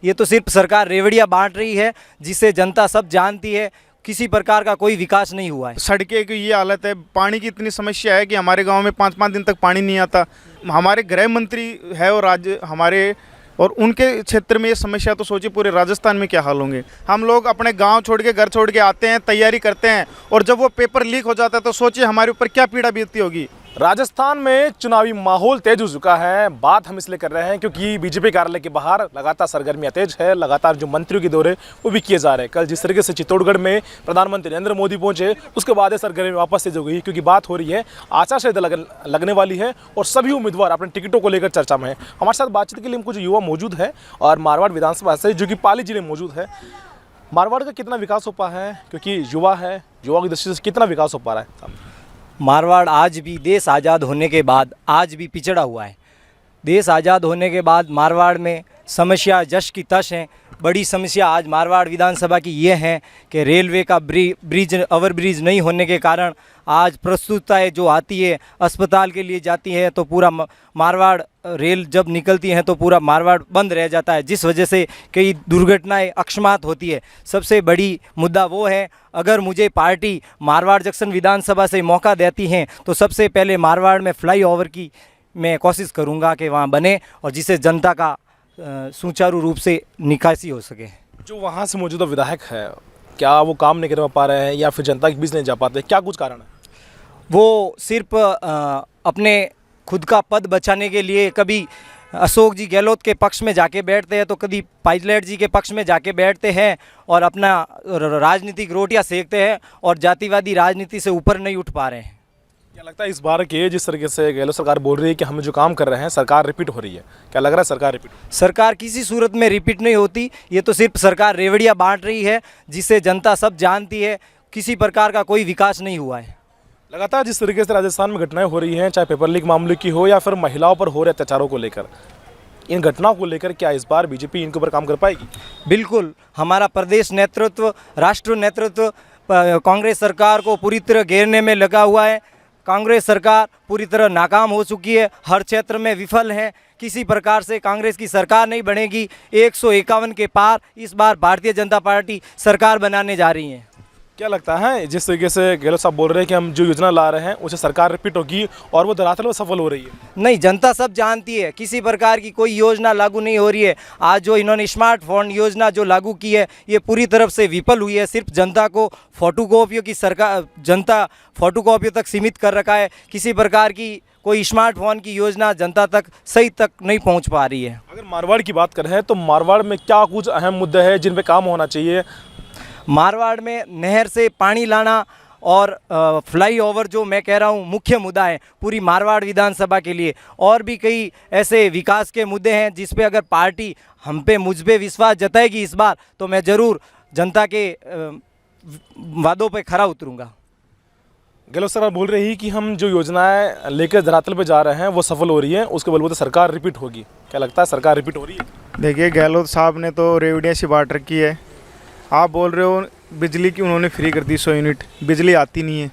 ये तो सिर्फ सरकार रेवड़ियाँ बांट रही है, जिसे जनता सब जानती है। किसी प्रकार का कोई विकास नहीं हुआ है। सड़कें की ये हालत है, पानी की इतनी समस्या है कि हमारे गांव में 5-5 दिन तक पानी नहीं आता। हमारे गृह मंत्री है और राज्य हमारे और उनके क्षेत्र में ये समस्या, तो सोचिए पूरे राजस्थान में क्या हाल होंगे। हम लोग अपने गांव छोड़ के, घर छोड़ के आते हैं, तैयारी करते हैं, और जब वो पेपर लीक हो जाता है तो सोचिए हमारे ऊपर क्या पीड़ा बीतती होगी। राजस्थान में चुनावी माहौल तेज हो चुका है। बात हम इसलिए कर रहे हैं क्योंकि बीजेपी कार्यालय के बाहर लगातार सरगर्मियां तेज है। लगातार जो मंत्रियों के दौरे वो भी किए जा रहे हैं। कल जिस तरीके से चित्तौड़गढ़ में प्रधानमंत्री नरेंद्र मोदी पहुंचे, उसके बाद ये सरगर्मी वापस तेज हो गई, क्योंकि बात हो रही है आचार संहिता लगने वाली है और सभी उम्मीदवार अपने टिकटों को लेकर चर्चा में है। हमारे साथ बातचीत के लिए कुछ युवा मौजूद है और मारवाड़ विधानसभा से, जो कि पाली जिले में मौजूद है। मारवाड़ का कितना विकास हो पाया है, क्योंकि युवा है, युवा की दृष्टि से कितना विकास हो पा रहा है? मारवाड़ आज भी देश आज़ाद होने के बाद आज भी पिछड़ा हुआ है। देश आज़ाद होने के बाद मारवाड़ में समस्या जश की तश हैं। बड़ी समस्या आज मारवाड़ विधानसभा की ये है कि रेलवे का ब्रिज ओवर ब्रिज नहीं होने के कारण आज प्रस्तुतताएं जो आती है अस्पताल के लिए जाती है, तो पूरा मारवाड़ रेल जब निकलती हैं तो पूरा मारवाड़ बंद रह जाता है, जिस वजह से कई दुर्घटनाएं अकस्मात होती है। सबसे बड़ी मुद्दा वो है, अगर मुझे पार्टी मारवाड़ जंक्शन विधानसभा से मौका देती हैं तो सबसे पहले मारवाड़ में फ्लाईओवर की मैं कोशिश करूंगा कि वहाँ बने और जिससे जनता का सुचारू रूप से निकासी हो सके। जो वहाँ से मौजूदा विधायक है, क्या वो काम नहीं करवा पा रहे हैं या फिर जनता के बीच नहीं जा पाते? क्या कुछ कारण है? वो सिर्फ अपने खुद का पद बचाने के लिए कभी अशोक जी गहलोत के पक्ष में जाके बैठते हैं तो कभी पायलट जी के पक्ष में जाके बैठते हैं और अपना राजनीतिक रोटियां सेकते हैं और जातिवादी राजनीति से ऊपर नहीं उठ पा रहे हैं। क्या लगता है इस बार के जिस तरीके से गहलोत सरकार बोल रही है कि हम जो काम कर रहे हैं सरकार रिपीट हो रही है, क्या लग रहा है सरकार रिपीट? सरकार किसी सूरत में रिपीट नहीं होती। ये तो सिर्फ सरकार रेवड़ियाँ बांट रही है, जिसे जनता सब जानती है। किसी प्रकार का कोई विकास नहीं हुआ है। लगातार जिस तरीके से राजस्थान में घटनाएं हो रही हैं, चाहे पेपर लीक मामले की हो या फिर महिलाओं पर हो रहे अत्याचारों को लेकर, इन घटनाओं को लेकर क्या इस बार बीजेपी इनके ऊपर काम कर पाएगी? बिल्कुल। हमारा प्रदेश नेतृत्व, राष्ट्र नेतृत्व कांग्रेस सरकार को पूरी तरह घेरने में लगा हुआ है। कांग्रेस सरकार पूरी तरह नाकाम हो चुकी है, हर क्षेत्र में विफल है। किसी प्रकार से कांग्रेस की सरकार नहीं बनेगी। 151 के पार इस बार भारतीय जनता पार्टी सरकार बनाने जा रही है। क्या लगता है जिस तरीके से गहलोत साहब बोल रहे हैं कि हम जो योजना ला रहे हैं उसे सरकार रिपीट होगी और वो धरातल में सफल हो रही है? नहीं, जनता सब जानती है, किसी प्रकार की कोई योजना लागू नहीं हो रही है। आज जो इन्होंने स्मार्टफोन योजना जो लागू की है ये पूरी तरफ से विफल हुई है। सिर्फ जनता को फोटोकॉपियों की सरकार, जनता फोटोकॉपियों तक सीमित कर रखा है। किसी प्रकार की कोई स्मार्टफोन की योजना जनता तक सही तक नहीं पहुंच पा रही है। अगर मारवाड़ की बात करें तो मारवाड़ में क्या कुछ अहम मुद्दे हैं जिन पे काम होना चाहिए? मारवाड़ में नहर से पानी लाना और फ्लाईओवर जो मैं कह रहा हूँ मुख्य मुद्दा है पूरी मारवाड़ विधानसभा के लिए। और भी कई ऐसे विकास के मुद्दे हैं जिस पे अगर पार्टी मुझ पे विश्वास जताएगी इस बार तो मैं ज़रूर जनता के वादों पे खरा उतरूँगा। गहलोत सरकार बोल रही है कि हम जो योजनाएं लेकर धरातल पे जा रहे हैं वो सफल हो रही है, उसके बलबूते सरकार रिपीट होगी। क्या लगता है सरकार रिपीट हो रही है? देखिए, गहलोत साहब ने तो रेवड़ियाँ सी बांट रखी है। आप बोल रहे हो बिजली की उन्होंने फ्री कर दी 100 यूनिट, बिजली आती नहीं है।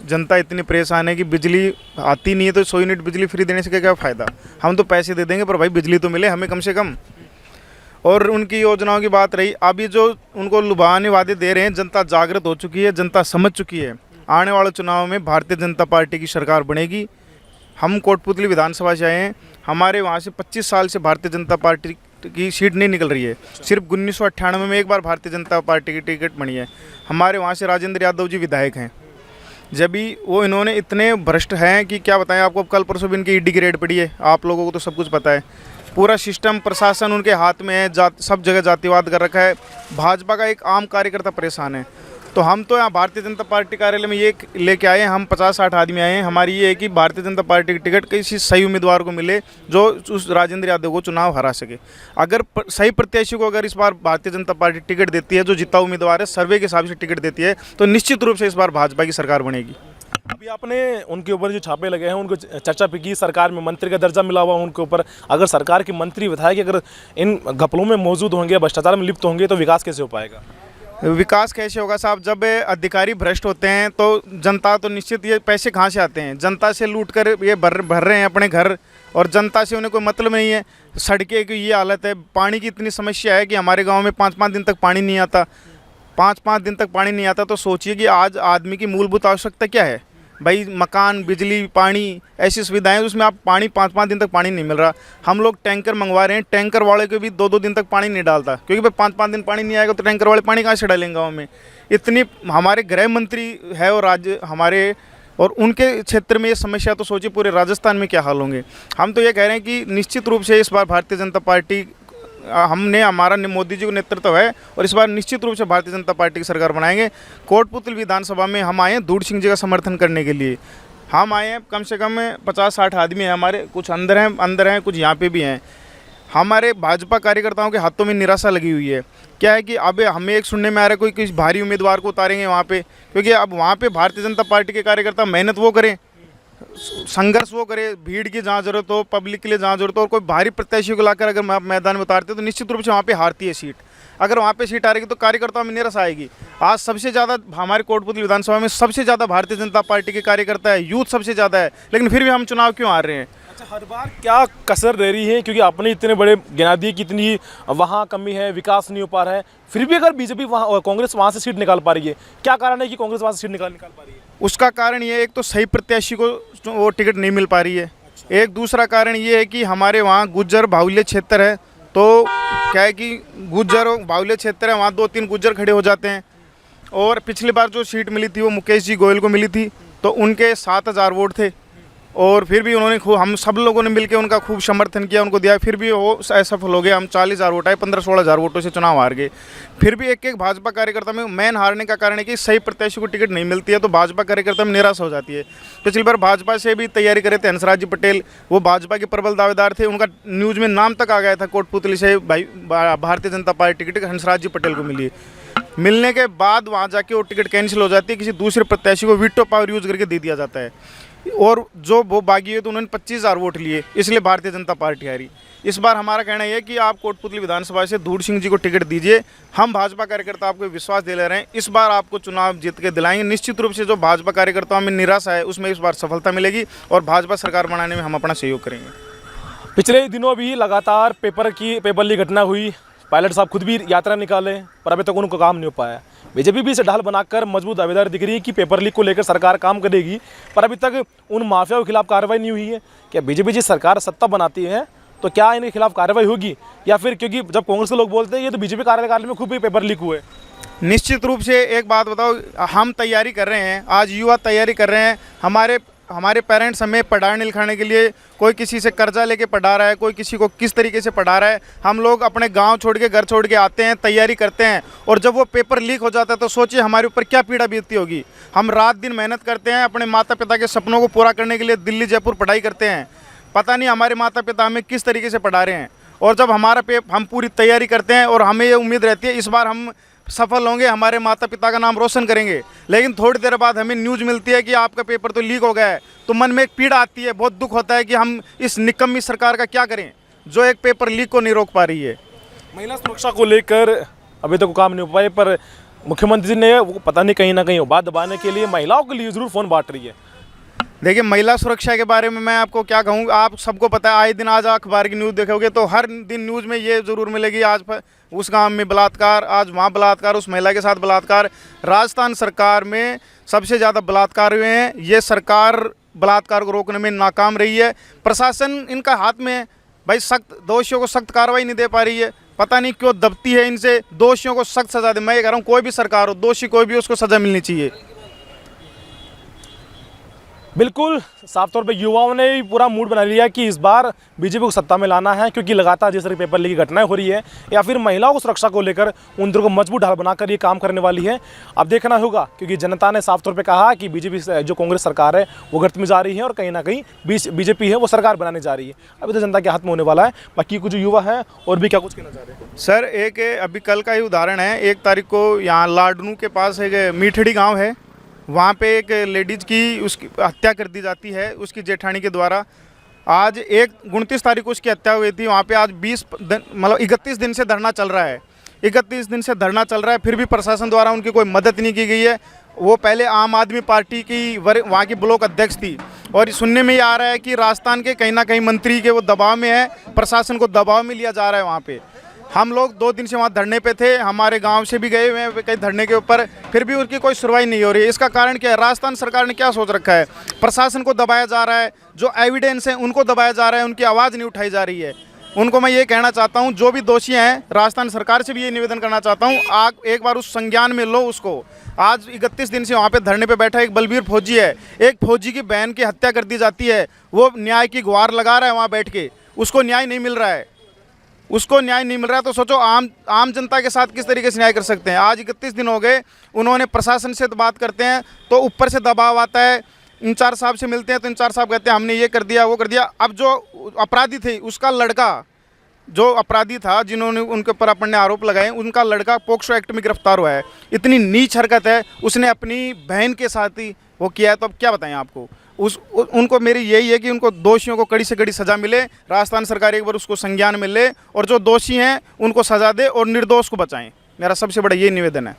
जनता इतनी परेशान है कि बिजली आती नहीं है तो 100 यूनिट बिजली फ्री देने से क्या फ़ायदा? हम तो पैसे दे देंगे पर भाई बिजली तो मिले हमें कम से कम। और उनकी योजनाओं की बात रही, अभी जो उनको लुभाने वादे दे रहे हैं, जनता जागृत हो चुकी है, जनता समझ चुकी है। आने वाले चुनाव में भारतीय जनता पार्टी की सरकार बनेगी। हम कोटपुतली विधानसभा से आए हैं, हमारे वहाँ से 25 साल से भारतीय जनता पार्टी की सीट नहीं निकल रही है। सिर्फ 1998 में एक बार भारतीय जनता पार्टी की टिकट बनी है। हमारे वहाँ से राजेंद्र यादव जी विधायक हैं। जब भी वो इन्होंने इतने भ्रष्ट हैं कि क्या बताएं आपको। कल परसों भी इनकी ईडी की रेड पड़ी है, आप लोगों को तो सब कुछ पता है। पूरा सिस्टम प्रशासन उनके हाथ में है, सब जगह जातिवाद कर रखा है। भाजपा का एक आम कार्यकर्ता परेशान है। तो हम तो यहाँ भारतीय जनता पार्टी कार्यालय में ये लेके आए हैं, हम 50-60 आदमी आए हैं। हमारी ये है कि भारतीय जनता पार्टी की टिकट किसी सही उम्मीदवार को मिले जो उस राजेंद्र यादव को चुनाव हरा सके। अगर सही प्रत्याशी को अगर इस बार भारतीय जनता पार्टी टिकट देती है, जो जितना उम्मीदवार है सर्वे के हिसाब से टिकट देती है, तो निश्चित रूप से इस बार भाजपा की सरकार बनेगी। अभी आपने उनके ऊपर जो छापे लगे हैं उनको चर्चा भी की, सरकार में मंत्री का दर्जा मिला हुआ उनके ऊपर। अगर सरकार के मंत्री विधायक अगर इन घपलों में मौजूद होंगे, भ्रष्टाचार में लिप्त होंगे तो विकास कैसे हो पाएगा? विकास कैसे होगा साहब? जब अधिकारी भ्रष्ट होते हैं तो जनता तो निश्चित, ये पैसे कहाँ से आते हैं? जनता से लूट कर ये भर रहे हैं अपने घर, और जनता से उन्हें कोई मतलब नहीं है। सड़कें की ये हालत है, पानी की इतनी समस्या है कि हमारे गांव में 5-5 दिन तक पानी नहीं आता। 5-5 दिन तक पानी नहीं आता, तो सोचिए कि आज आदमी की मूलभूत आवश्यकता क्या है भाई? मकान, बिजली, पानी, ऐसी सुविधाएं, उसमें आप पानी 5-5 दिन तक पानी नहीं मिल रहा। हम लोग टैंकर मंगवा रहे हैं, टैंकर वाले को भी 2-2 दिन तक पानी नहीं डालता, क्योंकि भाई 5-5 दिन पानी नहीं आएगा तो टैंकर वाले पानी कहाँ से डालेंगे गाँव में? इतनी हमारे गृह मंत्री है और राज्य हमारे, और उनके क्षेत्र में ये समस्या, तो सोचिए पूरे राजस्थान में क्या हाल होंगे। हम तो ये कह रहे हैं कि निश्चित रूप से इस बार भारतीय जनता पार्टी, हमने, हमारा मोदी जी का नेतृत्व है और इस बार निश्चित रूप से भारतीय जनता पार्टी की सरकार बनाएंगे। कोटपुतली विधानसभा में हम आए हैं दूर सिंह जी का समर्थन करने के लिए। हम आए हैं, कम से कम 50-60 आदमी हैं हमारे, कुछ अंदर हैं, कुछ यहाँ पे भी हैं। हमारे भाजपा कार्यकर्ताओं के हाथों में निराशा लगी हुई है। क्या है कि अब हमें एक सुनने में आ रहा है कोई किसी भारी उम्मीदवार को उतारेंगे वहाँ पे, क्योंकि अब वहाँ पे भारतीय जनता पार्टी के कार्यकर्ता मेहनत वो करें, संघर्ष वो करे, भीड़ की जहाँ जरूरत हो, पब्लिक के लिए जहाँ जरूरत हो, और कोई भारी प्रत्याशी को लाकर अगर मैदान में उतारते तो निश्चित रूप से वहाँ पे हारती है सीट। अगर वहाँ पे सीट आ रही तो कार्यकर्ताओं में निराशा आएगी। आज सबसे ज़्यादा हमारे कोटपुतली विधानसभा में सबसे ज़्यादा भारतीय जनता पार्टी के कार्यकर्ता है, यूथ सबसे ज़्यादा है, लेकिन फिर भी हम चुनाव क्यों हार रहे हैं? अच्छा, हर बार क्या कसर रह रही है? क्योंकि अपने इतने बड़े गिना दिए कि इतनी वहाँ कमी है, विकास नहीं हो पा रहा है, फिर भी अगर बीजेपी वहाँ, कांग्रेस वहाँ से सीट निकाल पा रही है, क्या कारण है कि कांग्रेस वहाँ से सीट निकाल पा रही है? उसका कारण ये, एक तो सही प्रत्याशी को वो टिकट नहीं मिल पा रही है। एक दूसरा कारण ये है कि हमारे वहाँ गुज्जर बाहुल्य क्षेत्र है, तो क्या है कि गुज्जर बाहुल्य क्षेत्र है, वहाँ 2-3 गुज्जर खड़े हो जाते हैं। और पिछली बार जो सीट मिली थी वो मुकेश जी गोयल को मिली थी, तो उनके 7,000 वोट थे, और फिर भी उन्होंने खूब, हम सब लोगों ने मिलकर उनका खूब समर्थन किया, उनको दिया, फिर भी वो असफल हो गए। हम 40,000 वोट आए, 15-16,000 वोटों से चुनाव हार गए। फिर भी एक भाजपा कार्यकर्ता में मेन हारने का कारण है कि सही प्रत्याशी को टिकट नहीं मिलती है, तो भाजपा कार्यकर्ता में निराश हो जाती है। पिछली बार भाजपा से भी तैयारी करे थे हंसराज जी पटेल, वो भाजपा के प्रबल दावेदार थे, उनका न्यूज़ में नाम तक आ गया था कोटपुतली से भारतीय जनता पार्टी की टिकट हंसराज जी पटेल को मिली। मिलने के बाद वहाँ जाके वो टिकट कैंसिल हो जाती है, किसी दूसरे प्रत्याशी को वीटो पावर यूज़ करके दे दिया जाता है, और जो वो बागी है तो उन्होंने 25,000 वोट लिए, इसलिए भारतीय जनता पार्टी हारी। इस बार हमारा कहना यह है कि आप कोटपुतली विधानसभा से दूर सिंह जी को टिकट दीजिए। हम भाजपा कार्यकर्ता आपको विश्वास दे ले रहे हैं, इस बार आपको चुनाव जीत के दिलाएंगे। निश्चित रूप से जो भाजपा कार्यकर्ताओं में निराशा है उसमें इस बार सफलता मिलेगी, और भाजपा सरकार बनाने में हम अपना सहयोग करेंगे। पिछले दिनों भी लगातार पेपर लीक घटना हुई, पायलट साहब खुद भी यात्रा निकाले, पर अभी तक उनको काम नहीं हो पाया। बीजेपी भी इसे ढाल बनाकर मजबूत दावेदार दिख रही है कि पेपर लीक को लेकर सरकार काम करेगी, पर अभी तक उन माफियाओं के खिलाफ कार्रवाई नहीं हुई है। क्या बीजेपी जी सरकार सत्ता बनाती है तो क्या इनके खिलाफ कार्रवाई होगी, या फिर क्योंकि जब कांग्रेस के लोग बोलते हैं ये तो बीजेपी कार्यकाल में खूब भी पेपर लीक हुए? निश्चित रूप से एक बात बताओ, हम तैयारी कर रहे हैं, आज युवा तैयारी कर रहे हैं, हमारे पेरेंट्स हमें पढ़ाने लिखाने के लिए, कोई किसी से कर्जा लेके पढ़ा रहा है, कोई किसी को किस तरीके से पढ़ा रहा है। हम लोग अपने गांव छोड़ के, घर छोड़ के आते हैं, तैयारी करते हैं, और जब वो पेपर लीक हो जाता है तो सोचिए हमारे ऊपर क्या पीड़ा बीतती होगी। हम रात दिन मेहनत करते हैं, अपने माता पिता के सपनों को पूरा करने के लिए दिल्ली जयपुर पढ़ाई करते हैं, पता नहीं हमारे माता पिता हमें किस तरीके से पढ़ा रहे हैं। और जब हम पूरी तैयारी करते हैं और हमें ये उम्मीद रहती है इस बार हम सफल होंगे, हमारे माता पिता का नाम रोशन करेंगे, लेकिन थोड़ी देर बाद हमें न्यूज़ मिलती है कि आपका पेपर तो लीक हो गया है, तो मन में एक पीड़ा आती है, बहुत दुख होता है कि हम इस निकम्मी सरकार का क्या करें जो एक पेपर लीक को नहीं रोक पा रही है। महिला सुरक्षा को लेकर अभी तक काम नहीं हो पाए, पर मुख्यमंत्री जी ने वो पता नहीं कहीं ना कहीं बात दबाने के लिए महिलाओं के लिए ज़रूर फ़ोन बांट रही है। देखिए, महिला सुरक्षा के बारे में मैं आपको क्या कहूँ, आप सबको पता है, आए दिन आज अखबार की न्यूज़ देखोगे तो हर दिन न्यूज़ में ये ज़रूर मिलेगी, आज उस गांव में बलात्कार, आज वहाँ बलात्कार, उस महिला के साथ बलात्कार। राजस्थान सरकार में सबसे ज़्यादा बलात्कार हुए हैं, ये सरकार बलात्कार को रोकने में नाकाम रही है। प्रशासन इनका हाथ में है भाई, सख्त दोषियों को सख्त कार्रवाई नहीं दे पा रही है, पता नहीं क्यों दबती है इनसे। दोषियों को सख्त सज़ा दे, मैं ये कह रहा हूँ कोई भी सरकार हो, दोषी कोई भी, उसको सज़ा मिलनी चाहिए। बिल्कुल साफ तौर पे युवाओं ने भी पूरा मूड बना लिया कि इस बार बीजेपी को सत्ता में लाना है, क्योंकि लगातार जिस तरह की पेपर लीक की घटनाएं हो रही है, या फिर महिलाओं को सुरक्षा को लेकर उन दोनों को मजबूत ढाल बनाकर ये काम करने वाली है। अब देखना होगा, क्योंकि जनता ने साफ तौर पे कहा कि बीजेपी जो कांग्रेस सरकार है वो गर्त में जा रही है, और कहीं ना कहीं बीजेपी है वो सरकार बनाने जा रही है। अभी तो जनता के हाथ में होने वाला है। बाकी कुछ युवा है और भी क्या कुछ कहना चाह रहे हैं? सर, एक अभी कल का ही उदाहरण है, 1 तारीख को यहाँ लाडनू के पास एक मीठड़ी गाँव है, वहाँ पे एक लेडीज़ की उसकी हत्या कर दी जाती है उसकी जेठानी के द्वारा। आज 29 तारीख को उसकी हत्या हुई थी, वहाँ पे आज 31 दिन से धरना चल रहा है। 31 दिन से धरना चल रहा है, फिर भी प्रशासन द्वारा उनकी कोई मदद नहीं की गई है। वो पहले आम आदमी पार्टी की वहाँ की ब्लॉक अध्यक्ष थी और सुनने में ये आ रहा है कि राजस्थान के कहीं ना कहीं मंत्री के वो दबाव में है, प्रशासन को दबाव में लिया जा रहा है वहाँ पे। हम लोग 2 दिन से वहाँ धरने पे थे, हमारे गांव से भी गए हुए हैं कहीं धरने के ऊपर, फिर भी उनकी कोई सुनवाई नहीं हो रही है। इसका कारण क्या है? राजस्थान सरकार ने क्या सोच रखा है? प्रशासन को दबाया जा रहा है, जो एविडेंस है उनको दबाया जा रहा है, उनकी आवाज़ नहीं उठाई जा रही है। उनको मैं ये कहना चाहता हूँ, जो भी दोषी हैं, राजस्थान सरकार से भी ये निवेदन करना चाहता हूँ, आप एक बार उस संज्ञान में लो उसको। आज 31 दिन से वहाँ पे धरने पे बैठा एक बलबीर फौजी है, एक फौजी की बहन की हत्या कर दी जाती है, वो न्याय की गुहार लगा रहा है वहाँ बैठ के, उसको न्याय नहीं मिल रहा है, उसको न्याय नहीं मिल रहा है। तो सोचो आम जनता के साथ किस तरीके से न्याय कर सकते हैं। आज 31 दिन हो गए, उन्होंने प्रशासन से बात करते हैं तो ऊपर से दबाव आता है, इंचार्ज साहब से मिलते हैं तो इंचार्ज साहब कहते हैं हमने ये कर दिया वो कर दिया। अब जो अपराधी थे उसका लड़का, जो अपराधी था जिन्होंने उनके ऊपर अपन ने आरोप लगाए, उनका लड़का पोक्सो एक्ट में गिरफ्तार हुआ है। इतनी नीच हरकत है, उसने अपनी बहन के साथ ही वो किया है। तो अब क्या बताएं आपको, उनको मेरी यही है कि उनको दोषियों को कड़ी से कड़ी सज़ा मिले, राजस्थान सरकार एक बार उसको संज्ञान में ले और जो दोषी हैं उनको सज़ा दे और निर्दोष को बचाएं। मेरा सबसे बड़ा ये निवेदन है।